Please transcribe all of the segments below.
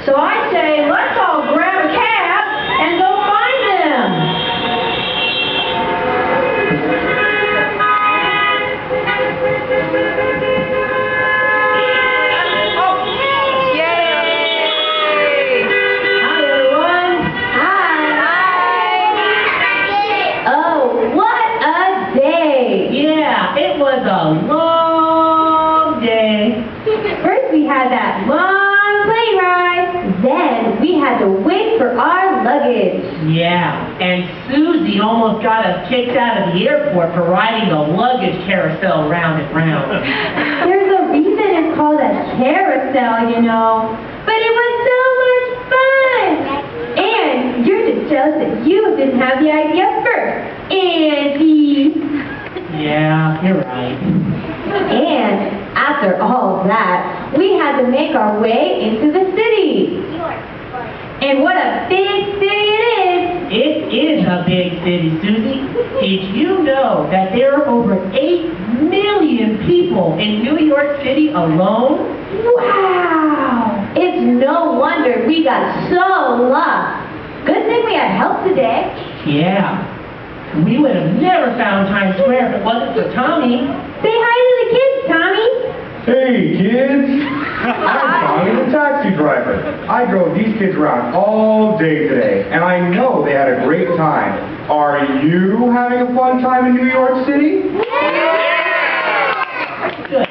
So I say, let's all grab a cab and go find them. Yay! Hi, everyone. Hi! Oh, what a day. Yeah, it was a long day. First we had that long plane ride. Then we had to wait for our luggage. Yeah, and Susie almost got us kicked out of the airport for riding the luggage carousel round and round. There's a reason it's called a carousel, you know. But it was so much fun. And you're just jealous that you didn't have the idea first, Auntie. Yeah, you're right. And after all that, we had to make our way into the city. And what a big city it is! It is a big city, Susie. Did you know that there are over 8 million people in New York City alone? Wow! It's no wonder we got so lost. Good thing we had help today. Yeah. We would have never found Times Square if it wasn't for Tommy. Say hi to the kids, Tommy. Hey kids! I'm Tommy, the taxi driver. I drove these kids around all day today, and I know they had a great time. Are you having a fun time in New York City? Good.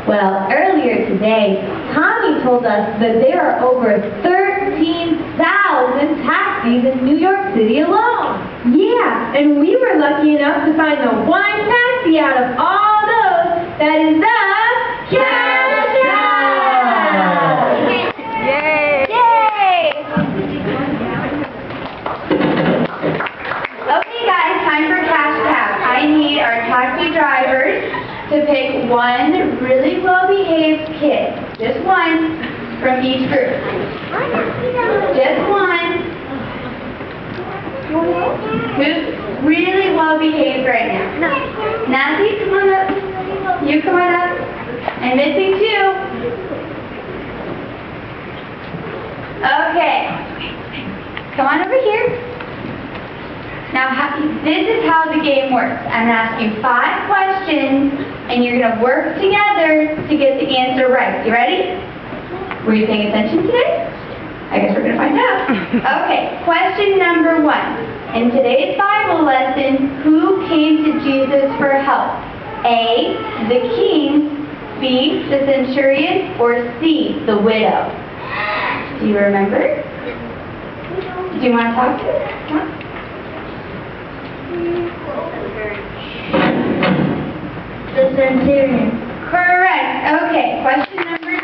Well, earlier today, Tommy told us that there are over 13,000 taxis in New York City alone. Yeah, and we were lucky enough to find the one taxi out of all those that is the carousel. Yay! Yay! Okay guys, time for cash tap. I need our taxi drivers to pick one really well-behaved kid. Just one from each group. Just one. Who's really well-behaved right now? Nancy, come on up. You come on up. And Missy too. Okay. Come on over here. Now, this is how the game works. I'm going to ask you 5 questions, and you're going to work together to get the answer right. You ready? Were you paying attention today? I guess we're going to find out. Okay, question number 1. In today's Bible lesson, who came to Jesus for help? A, the king, B, the centurion, or C, the widow? Do you remember? Do you want to talk to us? The centurion. Correct. Okay, question number 2.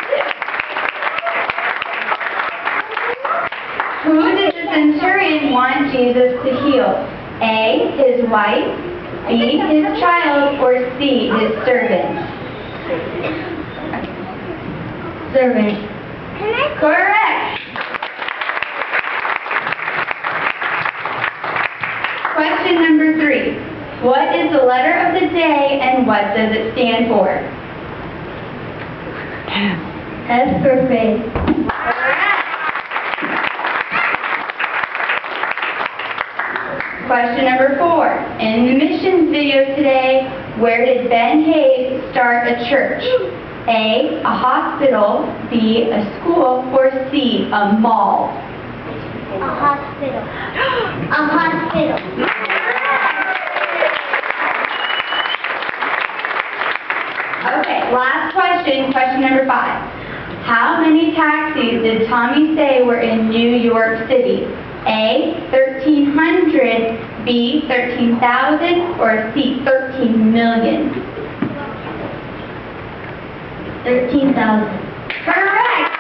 Who did the centurion want Jesus to heal? A, his wife, B, his child, or C, his servant? Servant. Correct. Question number 3. What is the letter of the day and what does it stand for? S for faith. Correct. Question number 4. In the missions video today, where did Ben Hayes start a church? A, a hospital, B, a school, or C, a mall? A hospital. A hospital. Okay, last question, question number 5. How many taxis did Tommy say were in New York City? A, 1,300, B, 13,000, or C, 13 million? 13,000. Correct!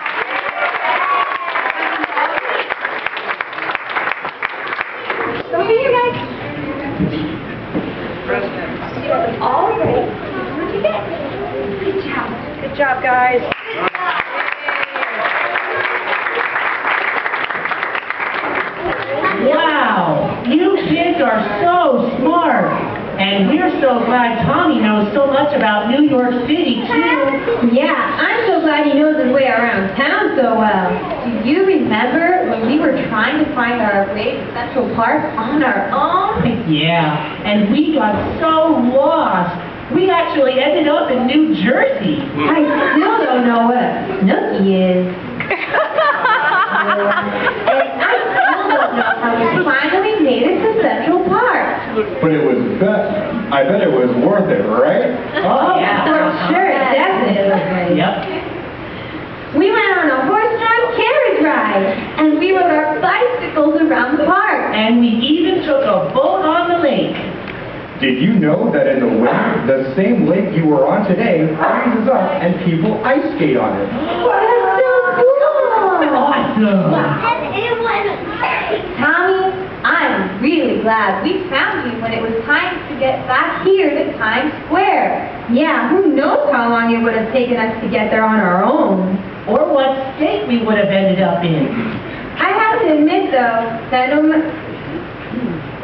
Over here, guys. All right. What'd you get? Good job. Good job, guys. Wow, you kids are so smart. And we're so glad Tommy knows so much about New York City, too. Yeah, I'm so glad so well. Do you remember when we were trying to find our way to Central Park on our own? Yeah, and we got so lost. We actually ended up in New Jersey. I still don't know what a Snooki is. And I still don't know how we finally made it to Central Park. But I bet it was worth it, right? Oh, yeah. for sure, definitely. Yep. We went on a horse-drawn carriage ride, and we rode our bicycles around the park. And we even took a boat on the lake. Did you know that in the winter, the same lake you were on today freezes up and people ice skate on it? That's so cool! Awesome. And it was great. Tommy, I'm really glad we found you when it was time to get back here to Times Square. Yeah, who knows how long it would have taken us to get there on our own. Or what state we would have ended up in. I have to admit, though, that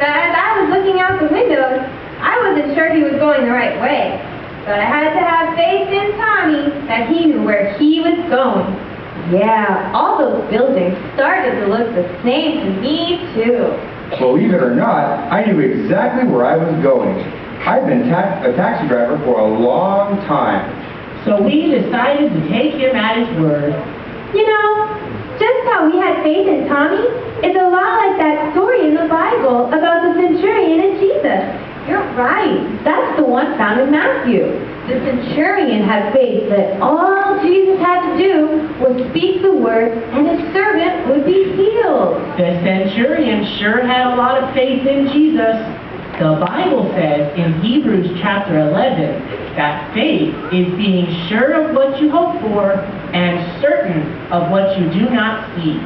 as I was looking out the windows, I wasn't sure he was going the right way. But I had to have faith in Tommy that he knew where he was going. Yeah, all those buildings started to look the same to me, too. Believe it or not, I knew exactly where I was going. I've been a taxi driver for a long time. So we decided to take him at his word. You know, just how we had faith in Tommy is a lot like that story in the Bible about the centurion and Jesus. You're right. That's the one found in Matthew. The centurion had faith that all Jesus had to do was speak the word and his servant would be healed. The centurion sure had a lot of faith in Jesus. The Bible says in Hebrews chapter 11 that faith is being sure of what you hope for and certain of what you do not see.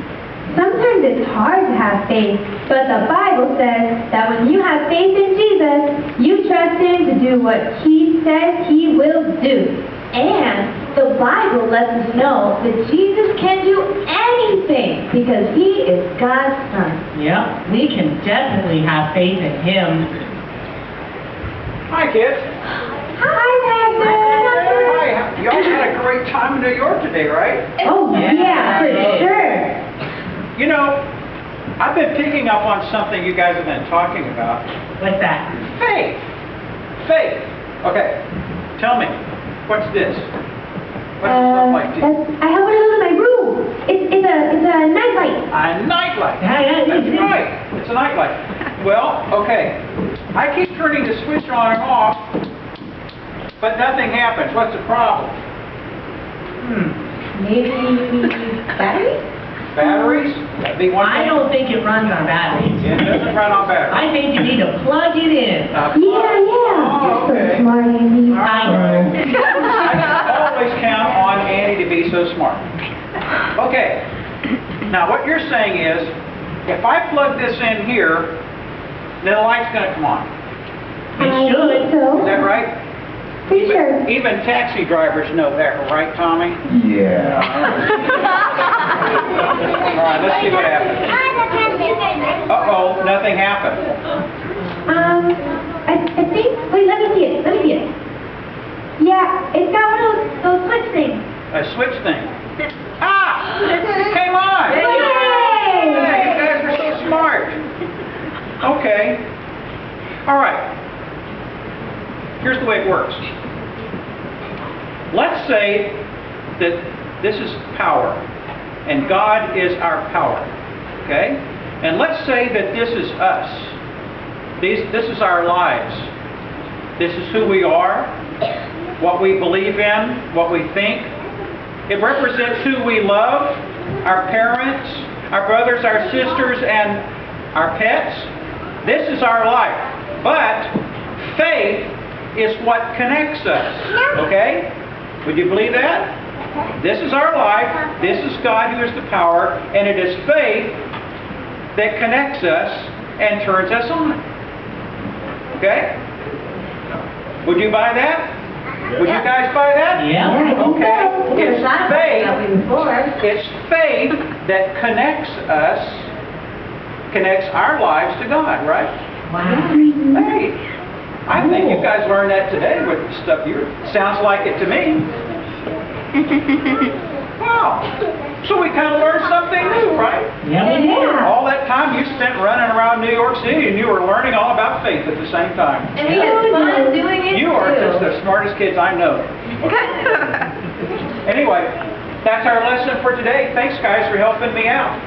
Sometimes it's hard to have faith, but the Bible says that when you have faith in Jesus, you trust him to do what he says he will do. And the Bible lets us know that Jesus can do anything because he is God's Son. Yep, we can definitely have faith in him. Hi, kids. Hi, Magnus! Hi. Y'all had a great time in New York today, right? Oh, yeah, for sure. You know, I've been picking up on something you guys have been talking about. What's that? Faith. Faith. Okay. Tell me, what's this? What's it look like to you? I have one of those in my room. It's a nightlight. A nightlight. Yeah, That's right. It's a nightlight. Well, okay. I keep turning the switch on and off, but nothing happens. What's the problem? Maybe battery? Batteries? That'd be one I thing. don't think it runs on batteries. It doesn't run on batteries. I think you need to plug it in. Uh, Yeah. Oh, okay. Smart, Andy. I know. I always count on Andy to be so smart. Okay. Now what you're saying is, if I plug this in here, then the light's going to come on. It should. So, Is that right? pretty sure. Even taxi drivers know that, right, Tommy? Yeah. All right, let's see what happens. Uh-oh, nothing happened. I think, wait, let me see it. Yeah, it's got one of those switch things. A switch thing. Ah! It came on! Yay! Hey, you guys are so smart. Okay. All right. Here's the way it works. Let's say that this is power, and God is our power. Okay? And let's say that this is us. This is our lives. This is who we are, what we believe in, what we think. It represents who we love, our parents, our brothers, our sisters, and our pets. This is our life. But faith is what connects us. Okay? Would you believe that? This is our life. This is God who is the power. And it is faith that connects us and turns us on. Okay? Would you buy that? Would you guys buy that? Yeah. Okay. It's faith. Before. It's faith that connects us, connects our lives to God, right? Wow. Hey, I think you guys learned that today with the stuff you. Sounds like it to me. Wow. So we kind of learned something new, right? Yeah, we did. Yeah. All that time you spent running around New York City and you were learning all about faith at the same time. And we had fun doing it You are too. just the smartest kids I know. Anyway, that's our lesson for today. Thanks, guys, for helping me out.